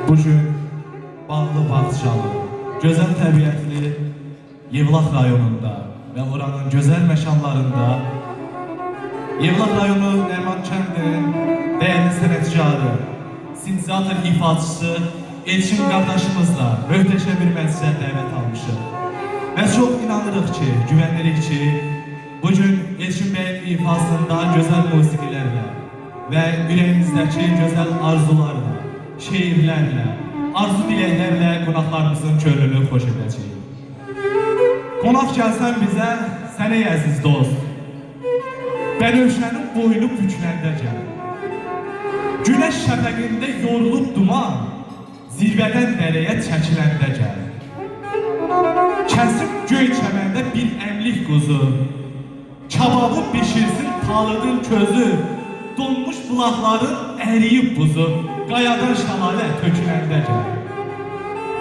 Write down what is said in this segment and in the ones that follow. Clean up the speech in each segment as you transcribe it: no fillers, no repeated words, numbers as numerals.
Bugün Bağlı Bağçalı, gözəl təbiətli Yevlax rayonunda və oranın gözəl məkanlarında Yevlax rayonu Nərman kəndinin dəyərli sənətkarı, sintezator ifaçısı Elçin qardaşımızla möhtəşəm bir məclisə dəvət almışıq. Və çox inanırıq ki, güvənirik ki, bugün Elçin bəyin ifasında gözəl musiqilərlə və ürəyimizdəki gözəl arzularla, şeirlərlə, arzu diləklərlə qonaqlarımızın könlünü xoş edəcəyik. Qonaq gəlsən bizə, sənə əziz dost, Bənövşənin boynu bükləndə gəl. Günəş şəfəqində yorulub duman, zirvədən dərəyə çəkiləndə gəl. Kəsib göy çəməndə bir əmlik quzu, kababı bişirsin talıdın közü, donmuş bulaqların əriyib buzu, qayadan şəlalə töküləndə gəl.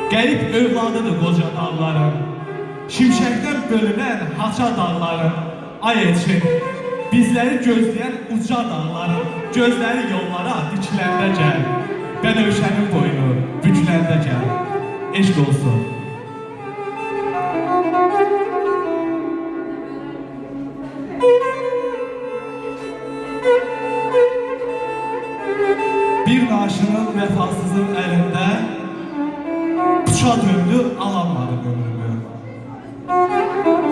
Qərib övladıdır qoca dağların, şimşəkdən bölünən haça dağların, ay Elçin, bizləri gözləyən uca dağların, gözləri yollara dikiləndə gəl. Bənövşənin boynu büküləndə gəl. Eşq olsun. Bir naşının vəfasızın əlində bıça döndü, alanmadı ömrümü.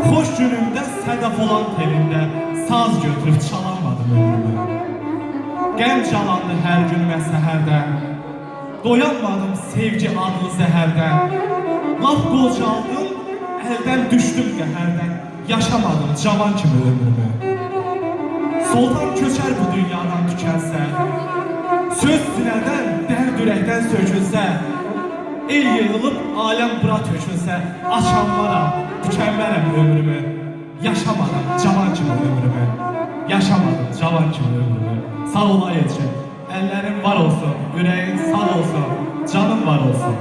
Xoş günümdə sədəf olan telində saz götürüb çalanmadım ömrümü. Qəm calandı hər günümə səhərdən, doyanmadım sevgi adlı zəhərdən. Laf qolcaldım, əldən düşdüm qəhərdən, yaşamadım cavan kimi ömrümü. Soltan köçər bu dünyadan tükənsə, söz sinədən, dərd ürəkdən sökülsə, el yığılıb aləm bura tökülsə, açanlara tükənmərəm ömrümü. Yaşamadım cavan kimi ömrümü. Yaşamadım cavan kimi ömrümü. Sağ ol Elçin, əllərin var olsun, ürəyin sağ olsun, canın var olsun.